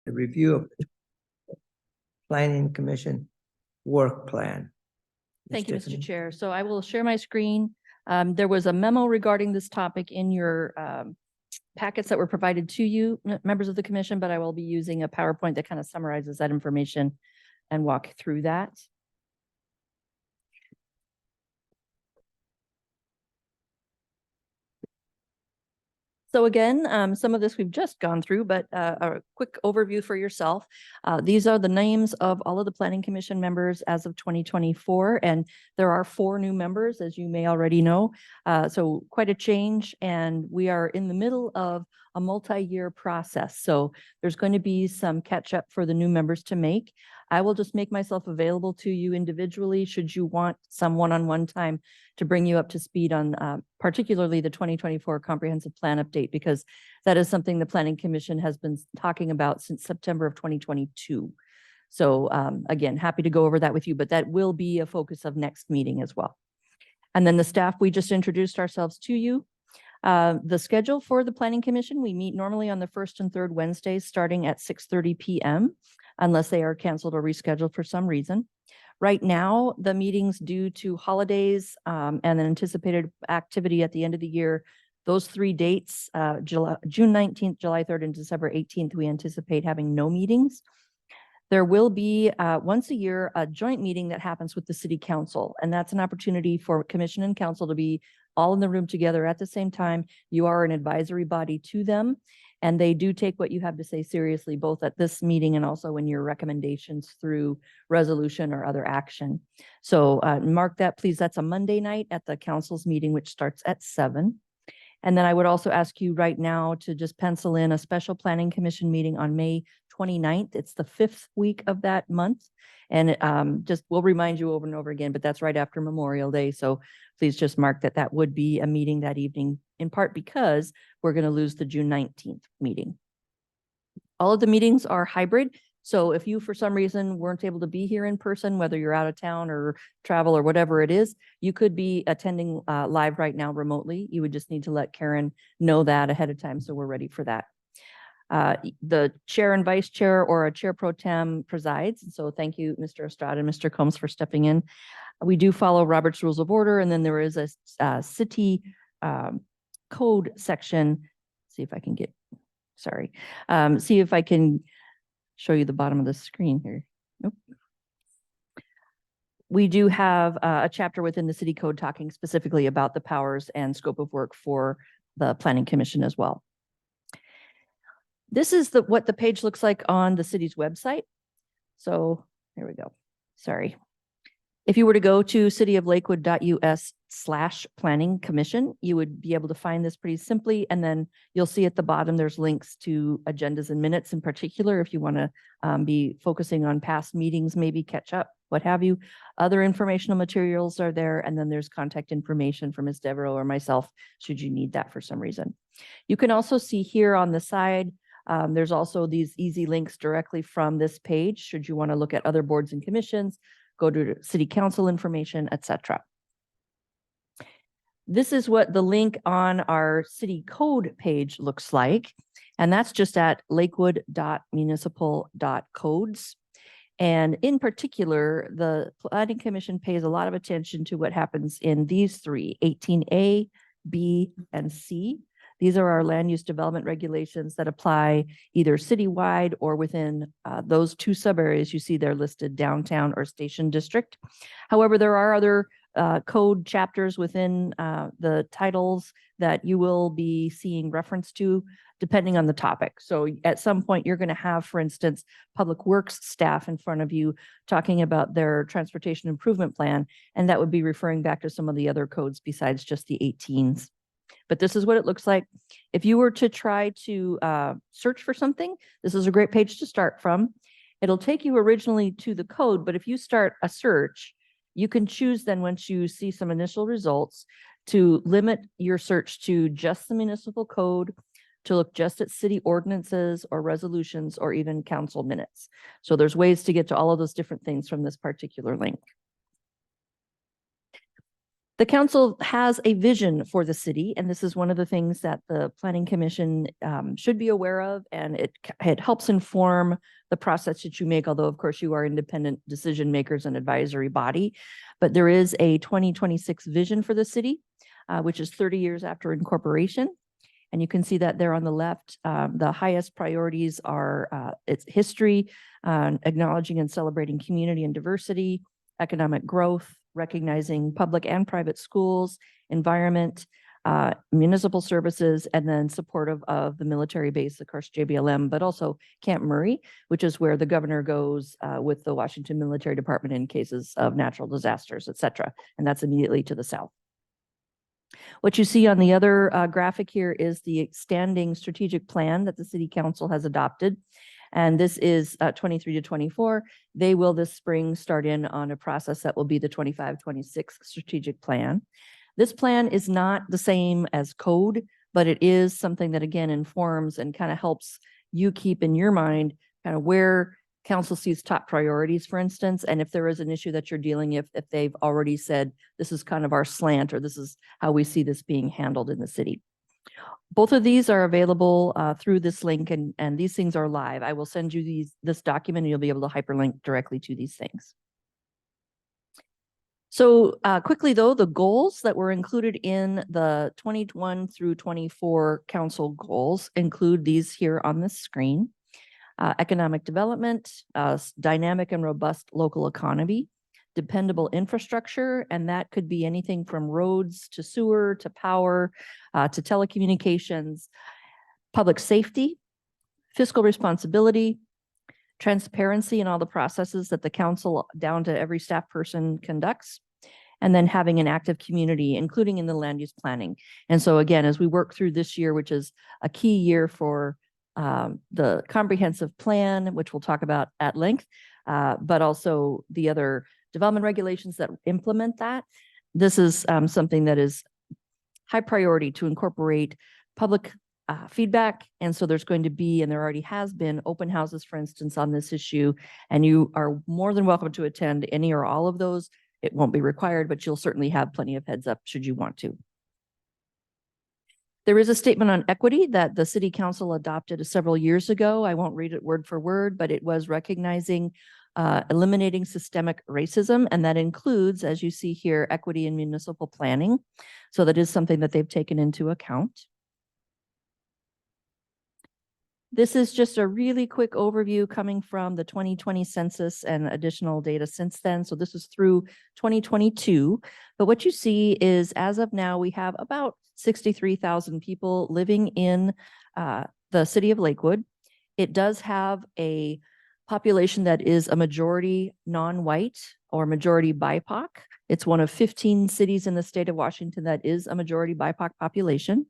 the review of the Planning Commission work plan. Thank you, Tiffany. Mr. Chair. So I will share my screen. There was a memo regarding this topic in your packets that were provided to you, members of the commission, but I will be using a PowerPoint that kind of summarizes that information and walk through that. So again, some of this we've just gone through, but a quick overview for yourself. These are the names of all of the Planning Commission members as of 2024, and there are 4 new members, as you may already know. So quite a change, and we are in the middle of a multi-year process. So there's going to be some catch up for the new members to make. I will just make myself available to you individually should you want some one-on-one time to bring you up to speed on particularly the 2024 comprehensive plan update, because that is something the Planning Commission has been talking about since September of 2022. So again, happy to go over that with you, but that will be a focus of next meeting as well. And then the staff, we just introduced ourselves to you. The schedule for the Planning Commission, we meet normally on the first and third Wednesdays starting at 6:30 p.m. unless they are canceled or rescheduled for some reason. Right now, the meetings due to holidays and an anticipated activity at the end of the year, those 3 dates, June 19th, July 3rd, and December 18th, we anticipate having no meetings. There will be once a year a joint meeting that happens with the City Council, and that's an opportunity for Commission and Council to be all in the room together at the same time. You are an advisory body to them, and they do take what you have to say seriously, both at this meeting and also in your recommendations through resolution or other action. So mark that, please. That's a Monday night at the council's meeting, which starts at 7. And then I would also ask you right now to just pencil in a special Planning Commission meeting on May 29th. It's the 5th week of that month. And just we'll remind you over and over again, but that's right after Memorial Day. So please just mark that that would be a meeting that evening, in part because we're going to lose the June 19th meeting. All of the meetings are hybrid. So if you, for some reason, weren't able to be here in person, whether you're out of town or travel or whatever it is, you could be attending live right now remotely. You would just need to let Karen know that ahead of time, so we're ready for that. The chair and vice chair or a chair pro tem presides. So thank you, Mr. Estrada and Mr. Combs, for stepping in. We do follow Robert's Rules of Order, and then there is a city code section. See if I can get, sorry. See if I can show you the bottom of the screen here. Nope. We do have a chapter within the city code talking specifically about the powers and scope of work for the Planning Commission as well. This is what the page looks like on the city's website. So there we go. Sorry. If you were to go to cityoflakewood.us/planning commission, you would be able to find this pretty simply. And then you'll see at the bottom, there's links to agendas and minutes in particular, if you want to be focusing on past meetings, maybe catch up, what have you. Other informational materials are there. And then there's contact information from Ms. Devereaux or myself, should you need that for some reason. You can also see here on the side, there's also these easy links directly from this page, should you want to look at other boards and commissions, go to city council information, etc. This is what the link on our city code page looks like. And that's just at lakewood.municipal.codes. And in particular, the Planning Commission pays a lot of attention to what happens in these 3, 18A, B, and C. These are our land use development regulations that apply either citywide or within those 2 sub-areas you see there listed, downtown or station district. However, there are other code chapters within the titles that you will be seeing reference to depending on the topic. So at some point you're going to have, for instance, Public Works staff in front of you talking about their transportation improvement plan, and that would be referring back to some of the other codes besides just the 18s. But this is what it looks like. If you were to try to search for something, this is a great page to start from. It'll take you originally to the code, but if you start a search, you can choose then, once you see some initial results, to limit your search to just the municipal code, to look just at city ordinances or resolutions or even council minutes. So there's ways to get to all of those different things from this particular link. The council has a vision for the city, and this is one of the things that the Planning Commission should be aware of, and it helps inform the process that you make, although of course you are independent decision makers and advisory body. But there is a 2026 vision for the city, which is 30 years after incorporation. And you can see that there on the left. The highest priorities are its history, acknowledging and celebrating community and diversity, economic growth, recognizing public and private schools, environment, municipal services, and then supportive of the military base, of course, JBLM, but also Camp Murray, which is where the governor goes with the Washington Military Department in cases of natural disasters, et cetera. And that's immediately to the south. What you see on the other graphic here is the standing strategic plan that the city council has adopted. And this is 23 to 24. They will this spring start in on a process that will be the 25-26 strategic plan. This plan is not the same as code, but it is something that again informs and kind of helps you keep in your mind kind of where council sees top priorities, for instance, and if there is an issue that you're dealing with, if they've already said this is kind of our slant or this is how we see this being handled in the city. Both of these are available through this link, and these things are live. I will send you this document and you'll be able to hyperlink directly to these things. So quickly though, the goals that were included in the 21 through 24 council goals include these here on the screen. Economic development, dynamic and robust local economy, dependable infrastructure, and that could be anything from roads to sewer to power to telecommunications, public safety, fiscal responsibility, transparency in all the processes that the council down to every staff person conducts, and then having an active community, including in the land use planning. And so again, as we work through this year, which is a key year for the comprehensive plan, which we'll talk about at length, but also the other development regulations that implement that. This is something that is high priority to incorporate public feedback. And so there's going to be, and there already has been, open houses, for instance, on this issue. And you are more than welcome to attend any or all of those. It won't be required, but you'll certainly have plenty of heads up should you want to. There is a statement on equity that the city council adopted several years ago. I won't read it word for word, but it was recognizing eliminating systemic racism, and that includes, as you see here, equity in municipal planning. So that is something that they've taken into account. This is just a really quick overview coming from the 2020 census and additional data since then. So this is through 2022. But what you see is, as of now, we have about 63,000 people living in the city of Lakewood. It does have a population that is a majority non-white or majority BIPOC. It's one of 15 cities in the state of Washington that is a majority BIPOC population.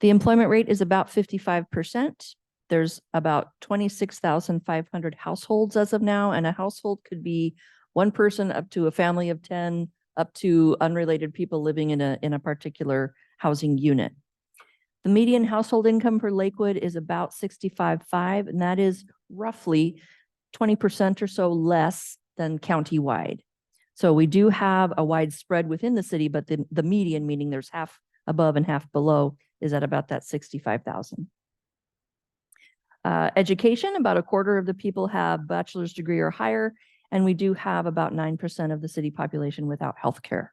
The employment rate is about 55%. There's about 26,500 households as of now, and a household could be one person up to a family of 10, up to unrelated people living in a particular housing unit. The median household income for Lakewood is about $65,500, and that is roughly 20% or so less than countywide. So we do have a wide spread within the city, but the median, meaning there's half above and half below, is at about that 65,000. Education, about a quarter of the people have bachelor's degree or higher, and we do have about 9% of the city population without health care.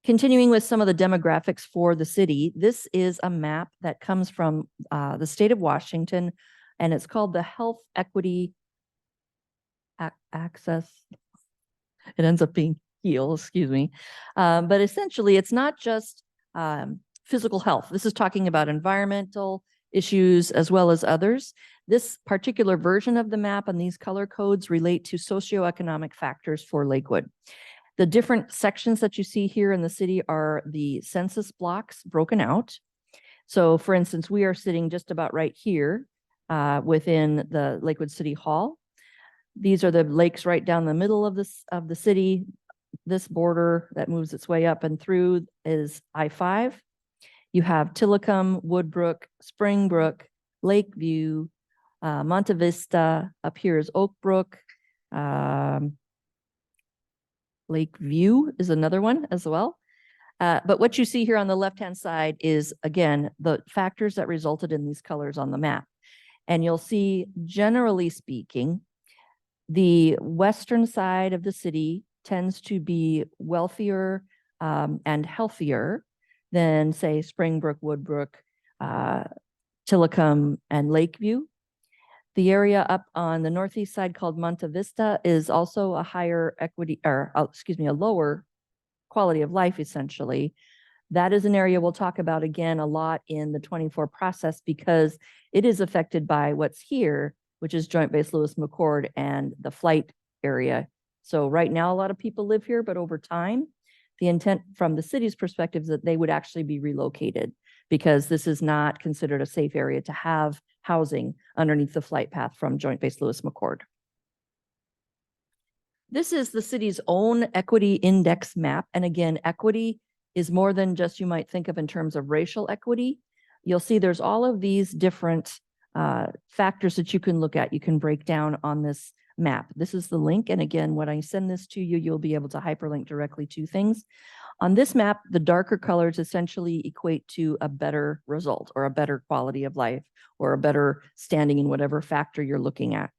Continuing with some of the demographics for the city, this is a map that comes from the state of Washington, and it's called the Health Equity Access. It ends up being HEAL, excuse me. But essentially, it's not just physical health. This is talking about environmental issues as well as others. This particular version of the map and these color codes relate to socioeconomic factors for Lakewood. The different sections that you see here in the city are the census blocks broken out. So for instance, we are sitting just about right here within the Lakewood City Hall. These are the lakes right down the middle of the city. This border that moves its way up and through is I-5. You have Tillicum, Woodbrook, Springbrook, Lakeview, Monte Vista. Up here is Oak Brook. Lakeview is another one as well. But what you see here on the left-hand side is, again, the factors that resulted in these colors on the map. And you'll see, generally speaking, the western side of the city tends to be wealthier and healthier than, say, Springbrook, Woodbrook, Tillicum, and Lakeview. The area up on the northeast side called Monte Vista is also a higher equity, or a lower quality of life, essentially. That is an area we'll talk about again a lot in the 24 process because it is affected by what's here, which is Joint Base Lewis McChord and the flight area. So right now, a lot of people live here, but over time, the intent from the city's perspective is that they would actually be relocated because this is not considered a safe area to have housing underneath the flight path from Joint Base Lewis McChord. This is the city's own equity index map. And again, equity is more than just you might think of in terms of racial equity. You'll see there's all of these different factors that you can look at. You can break down on this map. This is the link. And again, when I send this to you, you'll be able to hyperlink directly to things. On this map, the darker colors essentially equate to a better result or a better quality of life or a better standing in whatever factor you're looking at.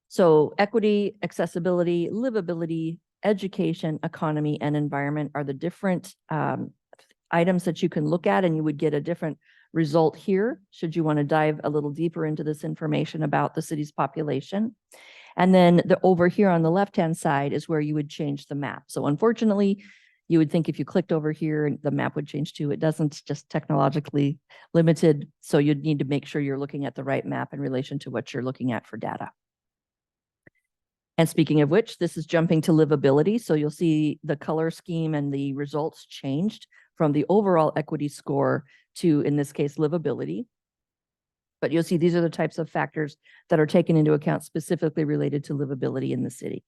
So equity, accessibility, livability, education, economy, and environment are the different items that you can look at, and you would get a different result here should you want to dive a little deeper into this information about the city's population. And then over here on the left-hand side is where you would change the map. So unfortunately, you would think if you clicked over here, the map would change too. It doesn't, just technologically limited. So you'd need to make sure you're looking at the right map in relation to what you're looking at for data. And speaking of which, this is jumping to livability. So you'll see the color scheme and the results changed from the overall equity score to, in this case, livability. But you'll see these are the types of factors that are taken into account specifically related to livability in the city.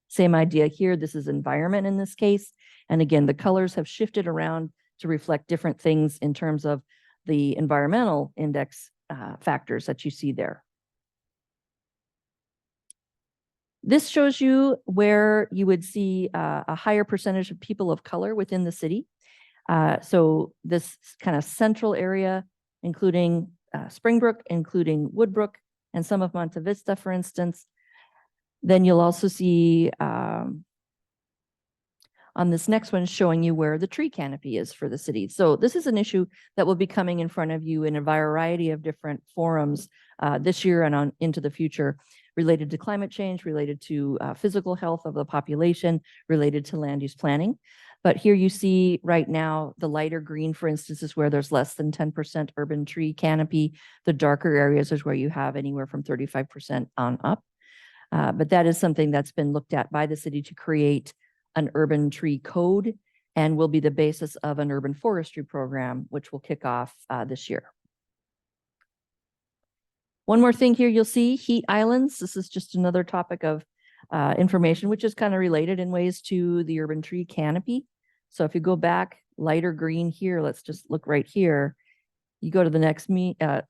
Same idea here. This is environment in this case. And again, the colors have shifted around to reflect different things in terms of the environmental index factors that you see there. This shows you where you would see a higher percentage of people of color within the city. So this kind of central area, including Springbrook, including Woodbrook, and some of Monte Vista, for instance. Then you'll also see on this next one showing you where the tree canopy is for the city. So this is an issue that will be coming in front of you in a variety of different forums this year and on into the future, related to climate change, related to physical health of the population, related to land use planning. But here you see right now, the lighter green, for instance, is where there's less than 10% urban tree canopy. The darker areas is where you have anywhere from 35% on up. But that is something that's been looked at by the city to create an urban tree code and will be the basis of an urban forestry program, which will kick off this year. One more thing here, you'll see heat islands. This is just another topic of information, which is kind of related in ways to the urban tree canopy. So if you go back lighter green here, let's just look right here. You go to the next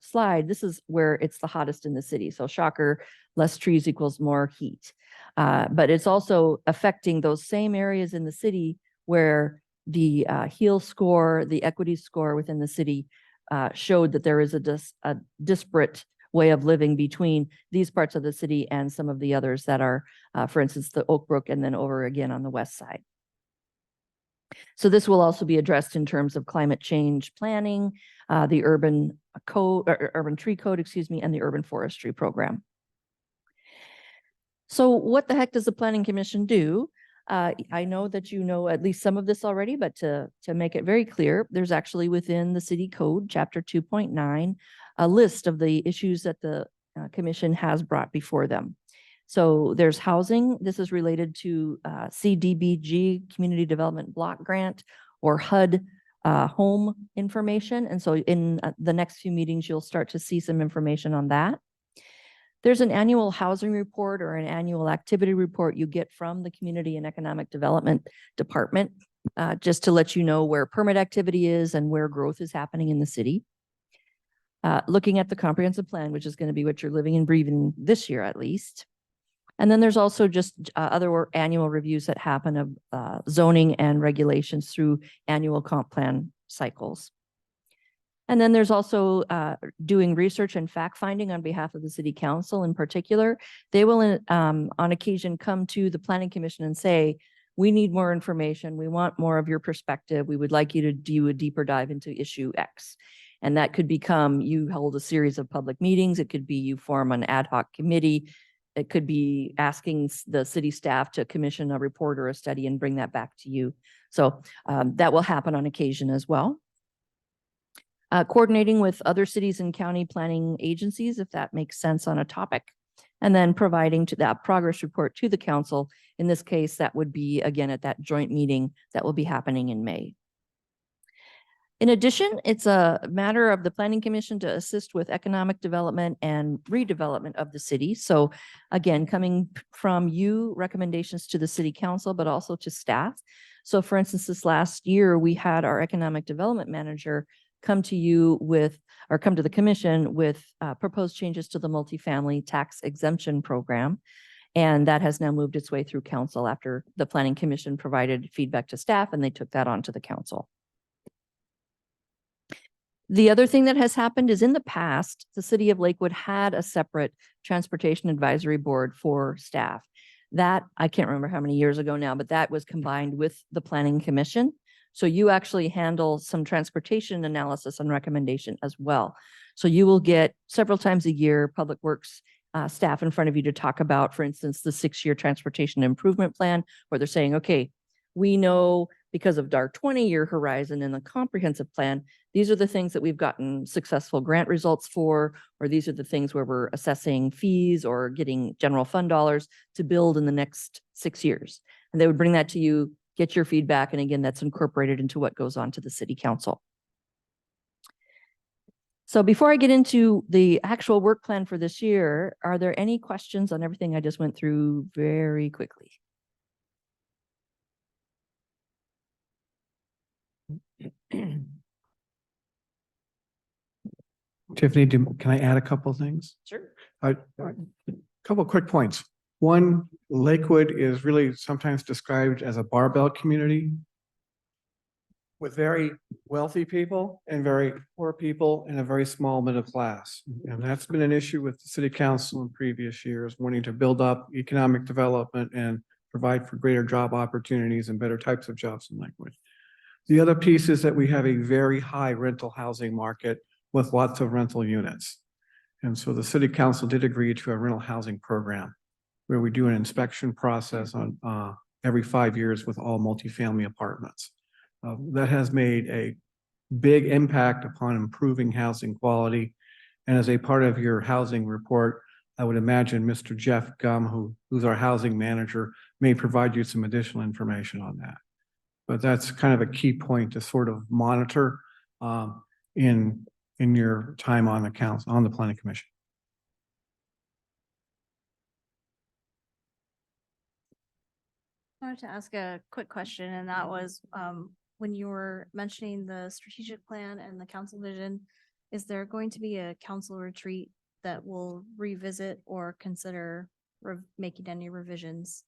slide. This is where it's the hottest in the city. So shocker, less trees equals more heat. But it's also affecting those same areas in the city where the HEAL score, the equity score within the city showed that there is a disparate way of living between these parts of the city and some of the others that are, for instance, the Oak Brook and then over again on the west side. So this will also be addressed in terms of climate change planning, the urban code, or urban tree code, excuse me, and the urban forestry program. So what the heck does the Planning Commission do? I know that you know at least some of this already, but to make it very clear, there's actually within the city code, chapter 2.9, a list of the issues that the commission has brought before them. So there's housing. This is related to CDBG, Community Development Block Grant, or HUD home information. And so in the next few meetings, you'll start to see some information on that. There's an annual housing report or an annual activity report you get from the Community and Economic Development Department, just to let you know where permit activity is and where growth is happening in the city. Looking at the comprehensive plan, which is going to be what you're living and breathing this year at least. And then there's also just annual reviews that happen of zoning and regulations through annual comp plan cycles. And then there's also doing research and fact finding on behalf of the city council in particular. They will on occasion come to the planning commission and say, we need more information. We want more of your perspective. We would like you to do a deeper dive into issue X. And that could become you hold a series of public meetings. It could be you form an ad hoc committee. It could be asking the city staff to commission a report or a study and bring that back to you. So that will happen on occasion as well. Coordinating with other cities and county planning agencies, if that makes sense on a topic, and then providing to that progress report to the council. In this case, that would be again at that joint meeting that will be happening in May. In addition, it's a matter of the Planning Commission to assist with economic development and redevelopment of the city. So again, coming from you, recommendations to the city council, but also to staff. So for instance, this last year, we had our economic development manager come to you with, or come to the commission with proposed changes to the multifamily tax exemption program. And that has now moved its way through council after the Planning Commission provided feedback to staff and they took that on to the council. The other thing that has happened is in the past, the city of Lakewood had a separate transportation advisory board for staff. That, I can't remember how many years ago now, but that was combined with the Planning Commission. So you actually handle some transportation analysis and recommendation as well. So you will get several times a year, Public Works staff in front of you to talk about, for instance, the 6-year transportation improvement plan, where they're saying, okay, we know because of our 20-year horizon in the comprehensive plan, these are the things that we've gotten successful grant results for, or these are the things where we're assessing fees or getting general fund dollars to build in the next 6 years. And they would bring that to you, get your feedback. And again, that's incorporated into what goes on to the city council. So before I get into the actual work plan for this year, are there any questions on everything I just went through very quickly? Tiffany, can I add a couple of things? Sure. A couple of quick points. One, Lakewood is really sometimes described as a barbell community with very wealthy people and very poor people and a very small middle class. And that's been an issue with the city council in previous years, wanting to build up economic development and provide for greater job opportunities and better types of jobs in Lakewood. The other piece is that we have a very high rental housing market with lots of rental units. And so the city council did agree to a rental housing program where we do an inspection process on every 5 years with all multifamily apartments. That has made a big impact upon improving housing quality. And as a part of your housing report, I would imagine Mr. Jeff Gum, who's our housing manager, may provide you some additional information on that. But that's kind of a key point to sort of monitor in your time on the council, on the planning commission. I wanted to ask a quick question, and that was when you were mentioning the strategic plan and the council vision, is there going to be a council retreat that will revisit or consider making any revisions?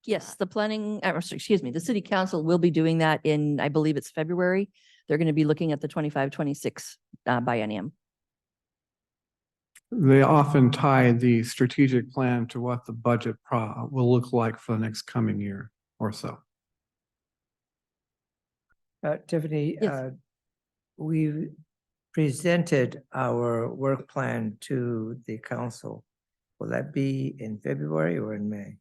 Yes, the planning, excuse me, the city council will be doing that in, I believe it's February. They're going to be looking at the 25-26 biennium. They often tie the strategic plan to what the budget will look like for the next coming year or so. Tiffany, Yes. we presented our work plan to the council. Will that be in February or in May?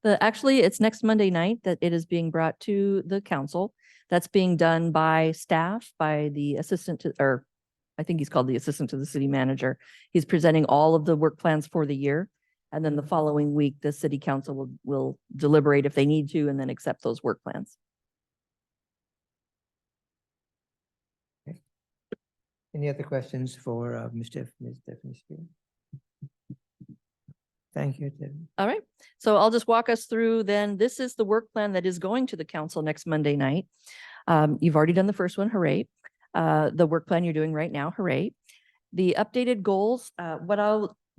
Actually, it's next Monday night that it is being brought to the council. That's being done by staff, by the assistant to, or I think he's called the assistant to the city manager. He's presenting all of the work plans for the year. And then the following week, the city council will deliberate if they need to, and then accept those work plans. Okay. Any other questions for Ms. Stephanie Spear? Thank you, Tiffany. All right. So I'll just walk us through then. This is the work plan that is going to the council next Monday night. You've already done the first one. Hooray. The work plan you're doing right now. Hooray. The updated goals, what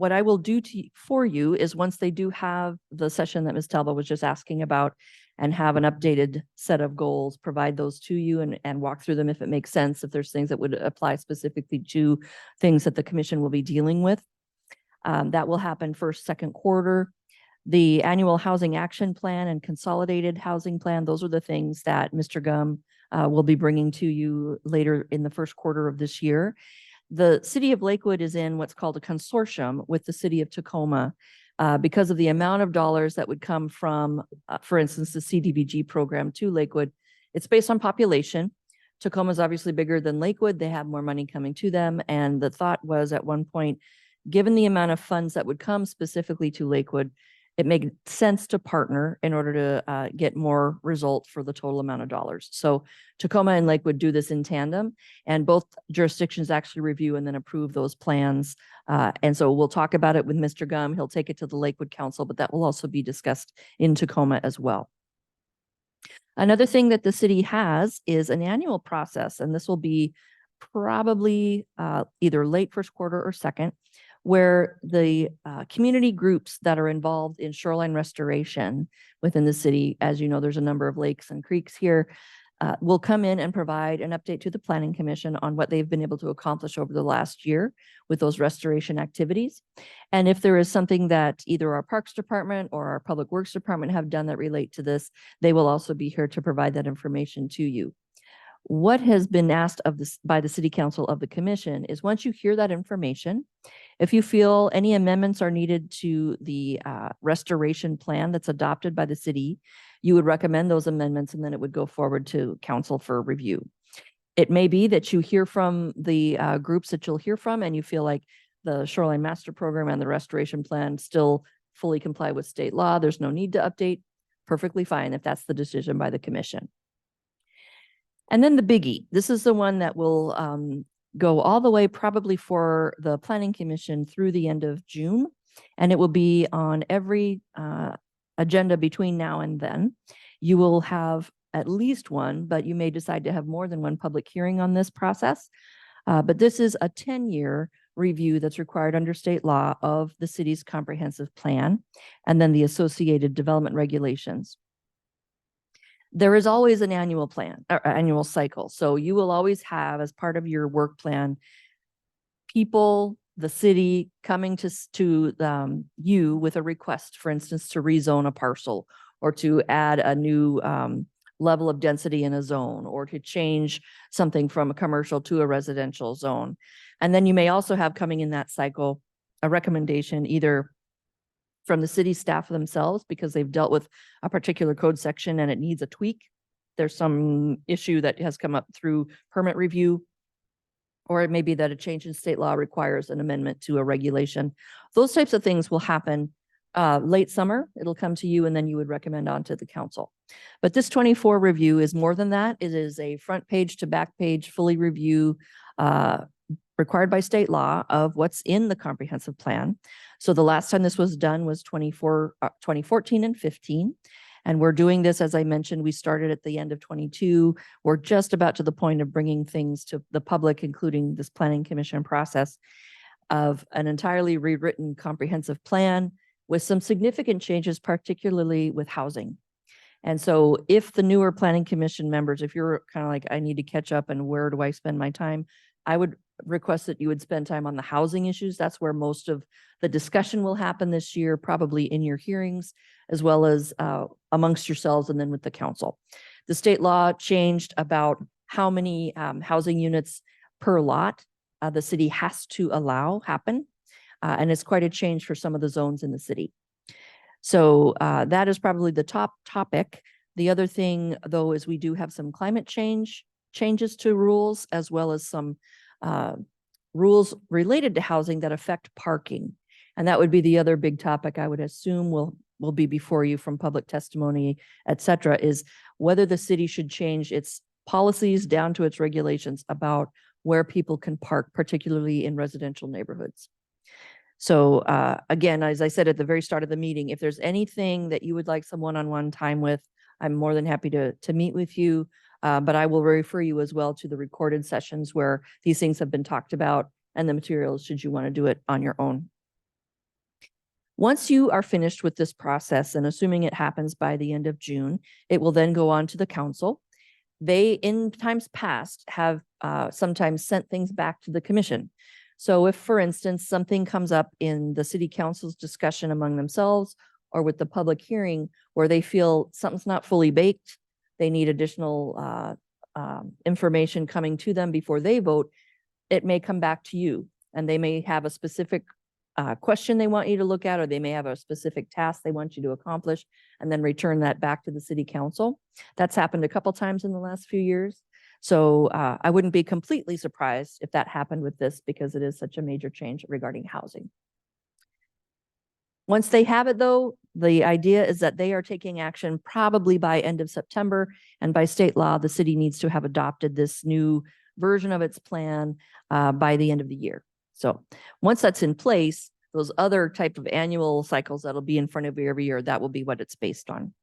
what I will do for you is once they do have the session that Ms. Talbot was just asking about and have an updated set of goals, provide those to you and walk through them if it makes sense, if there's things that would apply specifically to things that the commission will be dealing with. That will happen first, second quarter. The annual housing action plan and consolidated housing plan, those are the things that Mr. Gum will be bringing to you later in the first quarter of this year. The city of Lakewood is in what's called a consortium with the city of Tacoma because of the amount of dollars that would come from, for instance, the CDBG program to Lakewood. It's based on population. Tacoma is obviously bigger than Lakewood. They have more money coming to them. And the thought was at one point, given the amount of funds that would come specifically to Lakewood, it made sense to partner in order to get more results for the total amount of dollars. So Tacoma and Lakewood do this in tandem, and both jurisdictions actually review and then approve those plans. And so we'll talk about it with Mr. Gum. He'll take it to the Lakewood Council, but that will also be discussed in Tacoma as well. Another thing that the city has is an annual process, and this will be probably either late first quarter or second, where the community groups that are involved in shoreline restoration within the city, as you know, there's a number of lakes and creeks here, will come in and provide an update to the Planning Commission on what they've been able to accomplish over the last year with those restoration activities. And if there is something that either our Parks Department or our Public Works Department have done that relate to this, they will also be here to provide that information to you. What has been asked of this by the City Council of the Commission is once you hear that information, if you feel any amendments are needed to the restoration plan that's adopted by the city, you would recommend those amendments and then it would go forward to council for review. It may be that you hear from the groups that you'll hear from and you feel like the Shoreline Master Program and the restoration plan still fully comply with state law. There's no need to update. Perfectly fine if that's the decision by the commission. And then the biggie, this is the one that will go all the way probably for the Planning Commission through the end of June. And it will be on every agenda between now and then. You will have at least one, but you may decide to have more than one public hearing on this process. But this is a 10-year review that's required under state law of the city's comprehensive plan and then the associated development regulations. There is always an annual plan or annual cycle. So you will always have as part of your work plan, people, the city coming to you with a request, for instance, to rezone a parcel or to add a new level of density in a zone or to change something from a commercial to a residential zone. And then you may also have coming in that cycle a recommendation either from the city staff themselves because they've dealt with a particular code section and it needs a tweak. There's some issue that has come up through permit review, or it may be that a change in state law requires an amendment to a regulation. Those types of things will happen late summer. It'll come to you and then you would recommend on to the council. But this 24 review is more than that. It is a front page to back page, fully review required by state law of what's in the comprehensive plan. So the last time this was done was 2014 and 15. And we're doing this, as I mentioned, we started at the end of 22. We're just about to the point of bringing things to the public, including this planning commission process of an entirely rewritten comprehensive plan with some significant changes, particularly with housing. And so if the newer planning commission members, if you're kind of like, I need to catch up and where do I spend my time? I would request that you would spend time on the housing issues. That's where most of the discussion will happen this year, probably in your hearings, as well as amongst yourselves and then with the council. The state law changed about how many housing units per lot the city has to allow happen. And it's quite a change for some of the zones in the city. So that is probably the top topic. The other thing, though, is we do have some climate changes to rules, as well as some rules related to housing that affect parking. And that would be the other big topic I would assume will be before you from public testimony, et cetera, is whether the city should change its policies down to its regulations about where people can park, particularly in residential neighborhoods. So again, as I said at the very start of the meeting, if there's anything that you would like some one-on-one time with, I'm more than happy to meet with you. But I will refer you as well to the recorded sessions where these things have been talked about and the materials should you want to do it on your own. Once you are finished with this process, and assuming it happens by the end of June, it will then go on to the council. They, in times past, have sometimes sent things back to the commission. So if, for instance, something comes up in the city council's discussion among themselves or with the public hearing where they feel something's not fully baked, they need additional information coming to them before they vote, it may come back to you, and they may have a specific question they want you to look at, or they may have a specific task they want you to accomplish, and then return that back to the city council. That's happened a couple times in the last few years. So I wouldn't be completely surprised if that happened with this, because it is such a major change regarding housing. Once they have it, though, the idea is that they are taking action probably by end of September, and by state law, the city needs to have adopted this new version of its plan by the end of the year. So once that's in place, those other type of annual cycles that'll be in front of you every year, that will be what it's based on.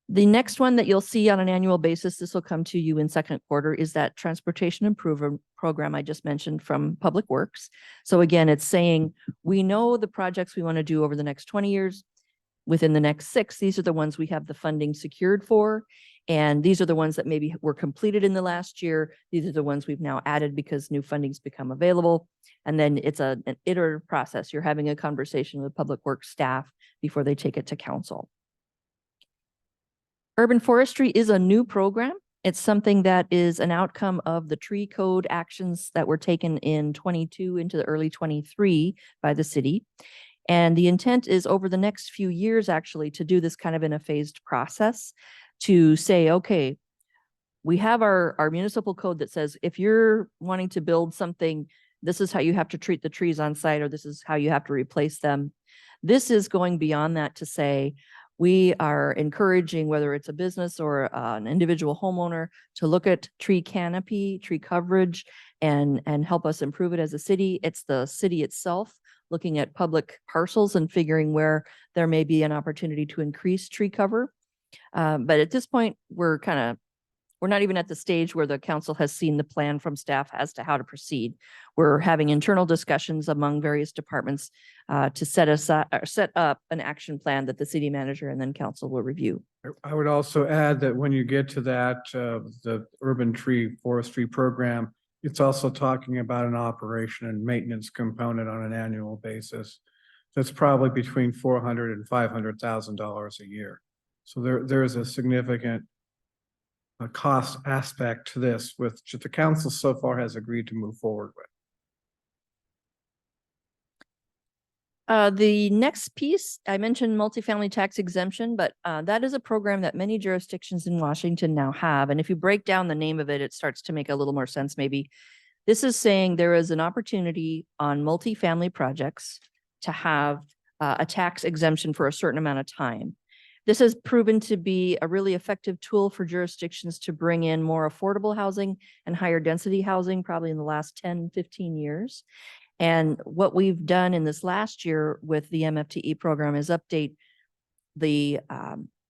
The next one that you'll see on an annual basis, this will come to you in second quarter, is that transportation improvement program I just mentioned from Public Works. So again, it's saying, we know the projects we want to do over the next 20 years. Within the next 6, these are the ones we have the funding secured for. And these are the ones that maybe were completed in the last year. These are the ones we've now added because new funding's become available. And then it's an iterative process. You're having a conversation with Public Works staff before they take it to council. Urban forestry is a new program. It's something that is an outcome of the tree code actions that were taken in 22 into the early 23 by the city. And the intent is over the next few years, actually, to do this kind of in a phased process, to say, okay, we have our municipal code that says, if you're wanting to build something, this is how you have to treat the trees on site, or this is how you have to replace them. This is going beyond that to say, we are encouraging, whether it's a business or an individual homeowner, to look at tree canopy, tree coverage, and help us improve it as a city. It's the city itself looking at public parcels and figuring where there may be an opportunity to increase tree cover. But at this point, we're not even at the stage where the council has seen the plan from staff as to how to proceed. We're having internal discussions among various departments to set up an action plan that the city manager and then council will review. I would also add that when you get to that, the urban tree forestry program, it's also talking about an operation and maintenance component on an annual basis. That's probably between $400,000 and $500,000 a year. So there is a significant cost aspect to this, which the council so far has agreed to move forward with. The next piece, I mentioned multifamily tax exemption, but that is a program that many jurisdictions in Washington now have. And if you break down the name of it, it starts to make a little more sense maybe. This is saying there is an opportunity on multifamily projects to have a tax exemption for a certain amount of time. This has proven to be a really effective tool for jurisdictions to bring in more affordable housing and higher density housing, probably in the last 10, 15 years. And what we've done in this last year with the MFTE program is update the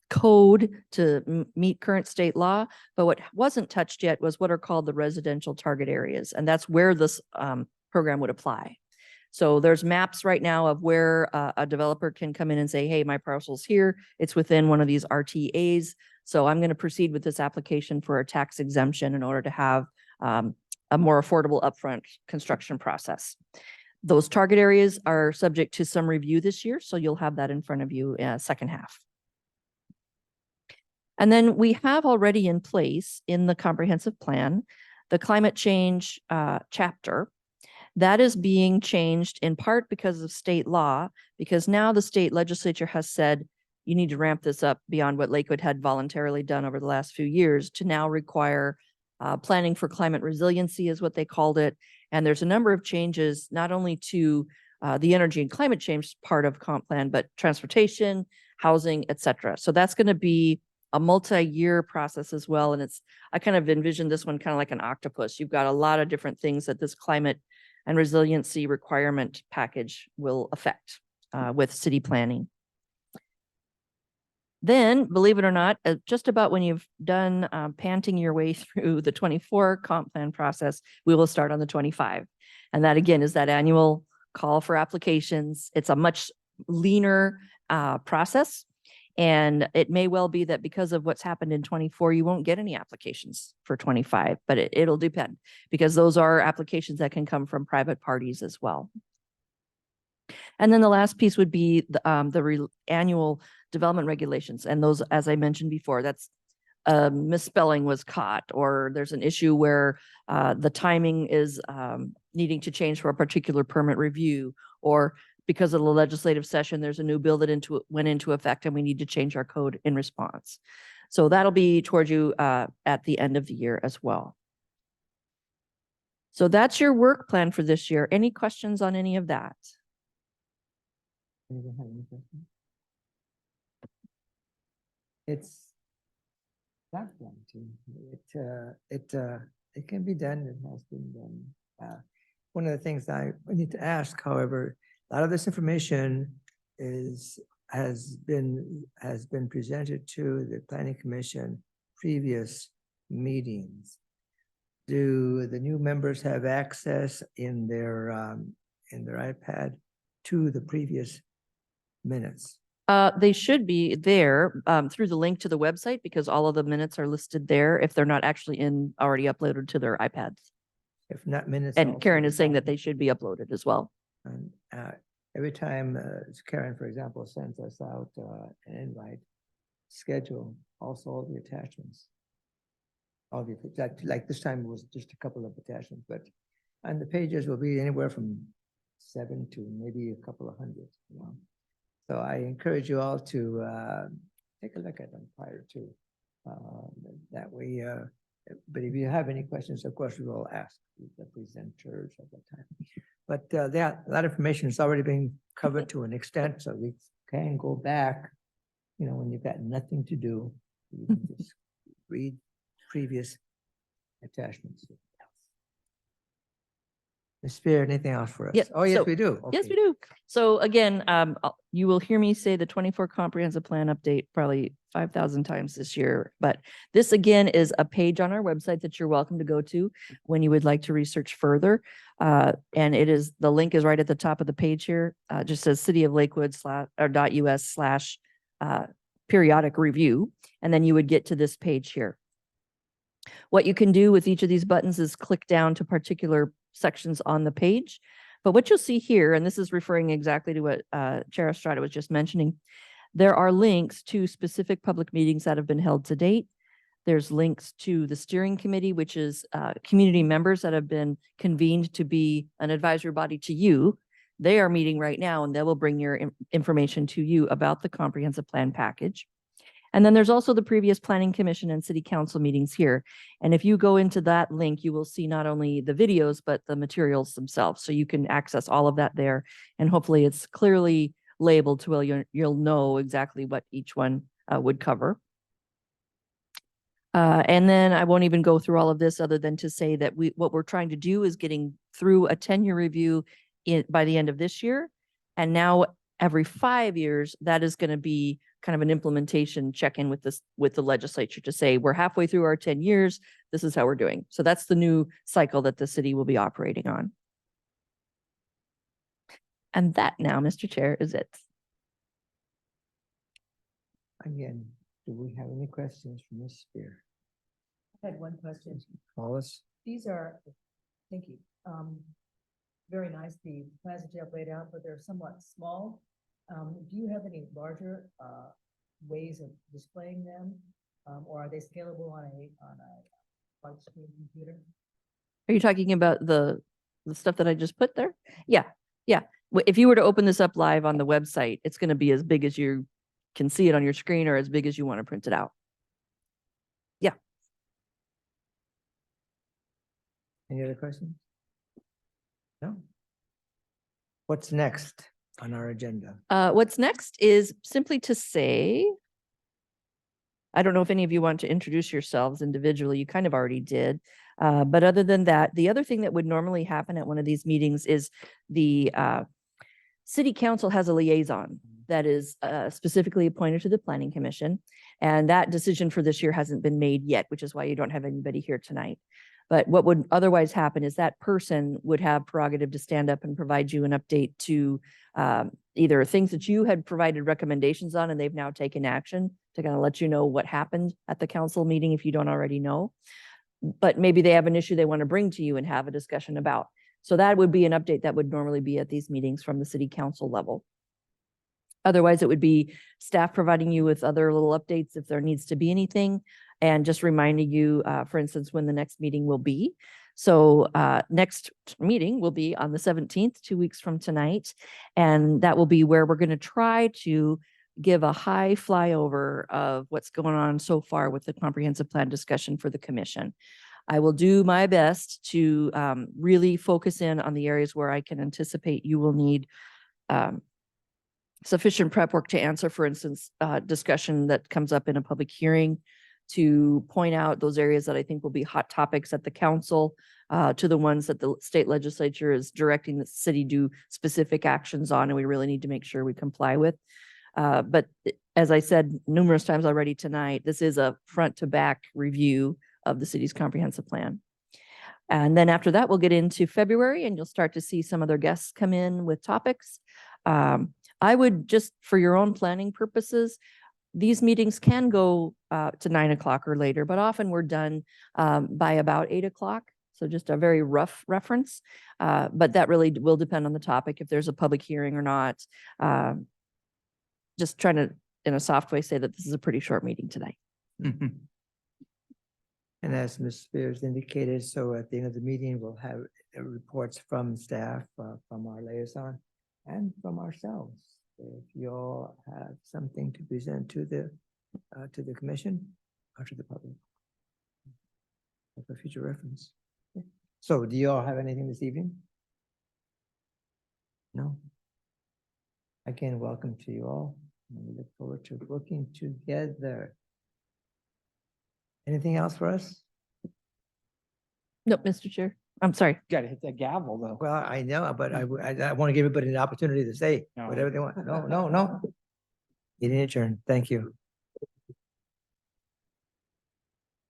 code to meet current state law. But what wasn't touched yet was what are called the residential target areas. And that's where this program would apply. So there's maps right now of where a developer can come in and say, hey, my parcel's here. It's within one of these RTAs. So I'm going to proceed with this application for a tax exemption in order to have a more affordable upfront construction process. Those target areas are subject to some review this year. So you'll have that in front of you second half. And then we have already in place in the comprehensive plan, the climate change chapter. That is being changed in part because of state law, because now the state legislature has said, you need to ramp this up beyond what Lakewood had voluntarily done over the last few years to now require planning for climate resiliency is what they called it. And there's a number of changes, not only to the energy and climate change part of comp plan, but transportation, housing, et cetera. So that's going to be a multi-year process as well. And I kind of envision this one kind of like an octopus. You've got a lot of different things that this climate and resiliency requirement package will affect with city planning. Then, believe it or not, just about when you've done panting your way through the 24 comp plan process, we will start on the 25. And that again is that annual call for applications. It's a much leaner process. And it may well be that because of what's happened in 24, you won't get any applications for 25, but it'll depend because those are applications that can come from private parties as well. And then the last piece would be the annual development regulations. And those, as I mentioned before, that's misspelling was caught, or there's an issue where the timing is needing to change for a particular permit review, or because of the legislative session, there's a new bill that went into effect and we need to change our code in response. So that'll be towards you at the end of the year as well. So that's your work plan for this year. Any questions on any of that? Anyone have any questions? It's not done it can be done. It has been done. One of the things I need to ask, however, a lot of this information has been presented to the Planning Commission previous meetings. Do the new members have access in their iPad to the previous minutes? They should be there through the link to the website because all of the minutes are listed there if they're not actually already uploaded to their iPads. If not minutes. And also Karen is saying that the they should be uploaded as well. And every time Karen, for example, sends us out an invite, schedule also all the attachments. All the, like this time it was just a couple of attachments, but and the pages will be anywhere from 7 to maybe a couple of hundred. You know? So I encourage you all to take a look at them prior to that way. But if you have any questions, of course, we will ask the presenters at that time. But a lot of information is already being covered to an extent, so we can go back, you know, when you've got nothing to do, you can just read previous attachments. Ms. Spear, anything else for us? Yep, Oh, yes, so- we do. Yes, Okay. we do. So again, you will hear me say the 24 comprehensive plan update probably 5,000 times this year. But this again is a page on our website that you're welcome to go to when you would like to research further. And the link is right at the top of the page here. Just says City of Lakewood .us/ periodic review. And then you would get to this page here. What you can do with each of these buttons is click down to particular sections on the page. But what you'll see here, and this is referring exactly to what Chair Estrada was just mentioning, there are links to specific public meetings that have been held to date. There's links to the steering committee, which is community members that have been convened to be an advisory body to you. They are meeting right now and they will bring your information to you about the comprehensive plan package. And then there's also the previous planning commission and city council meetings here. And if you go into that link, you will see not only the videos, but the materials themselves. So you can access all of that there. And hopefully it's clearly labeled to where you'll know exactly what each one would cover. And then I won't even go through all of this other than to say that what we're trying to do is getting through a 10-year review by the end of this year. And now every 5 years, that is going to be kind of an implementation check-in with the legislature to say, we're halfway through our 10 years. This is how we're doing. So that's the new cycle that the city will be operating on. And that now, Mr. Chair, is it. Again, do we have any questions from Ms. Spear? I had one question. Wallace? These are, thank you, very nice, the plans that you have laid out, but they're somewhat small. Do you have any larger ways of displaying them? Or are they scalable on a large screen computer? Are you talking about the stuff that I just put there? Yeah, yeah. If you were to open this up live on the website, it's going to be as big as you can see it on your screen or as big as you want to print it out. Yeah. Any other questions? No? What's next on our agenda? What's next is simply to say, I don't know if any of you want to introduce yourselves individually. You kind of already did. But other than that, the other thing that would normally happen at one of these meetings is the city council has a liaison that is specifically appointed to the planning commission. And that decision for this year hasn't been made yet, which is why you don't have anybody here tonight. But what would otherwise happen is that person would have prerogative to stand up and provide you an update to either things that you had provided recommendations on and they've now taken action to kind of let you know what happened at the council meeting if you don't already know. But maybe they have an issue they want to bring to you and have a discussion about. So that would be an update that would normally be at these meetings from the city council level. Otherwise, it would be staff providing you with other little updates if there needs to be anything, and just reminding you, for instance, when the next meeting will be. So next meeting will be on the 17th, 2 weeks from tonight. And that will be where we're going to try to give a high flyover of what's going on so far with the comprehensive plan discussion for the commission. I will do my best to really focus in on the areas where I can anticipate you will need sufficient prep work to answer, for instance, discussion that comes up in a public hearing, to point out those areas that I think will be hot topics at the council, to the ones that the state legislature is directing the city do specific actions on, and we really need to make sure we comply with. But as I said numerous times already tonight, this is a front to back review of the city's comprehensive plan. And then after that, we'll get into February and you'll start to see some other guests come in with topics. I would just, for your own planning purposes, these meetings can go to 9 o'clock or later, but often we're done by about 8 o'clock. So just a very rough reference, but that really will depend on the topic, if there's a public hearing or not. Just trying to, in a soft way, say that this is a pretty short meeting tonight. And as Ms. Spears indicated, so at the end of the meeting, we'll have reports from staff, from our liaison, and from ourselves. If you all have something to present to the commission or to the public, for future reference. So do you all have anything this evening? No? Again, welcome to you all. And we look forward to working together. Anything else for us? Nope, Mr. Chair. I'm sorry. Gotta hit that gavel though. Well, I know, but I want to give everybody an opportunity to say No. whatever they want. No. Meeting adjourned. Thank you.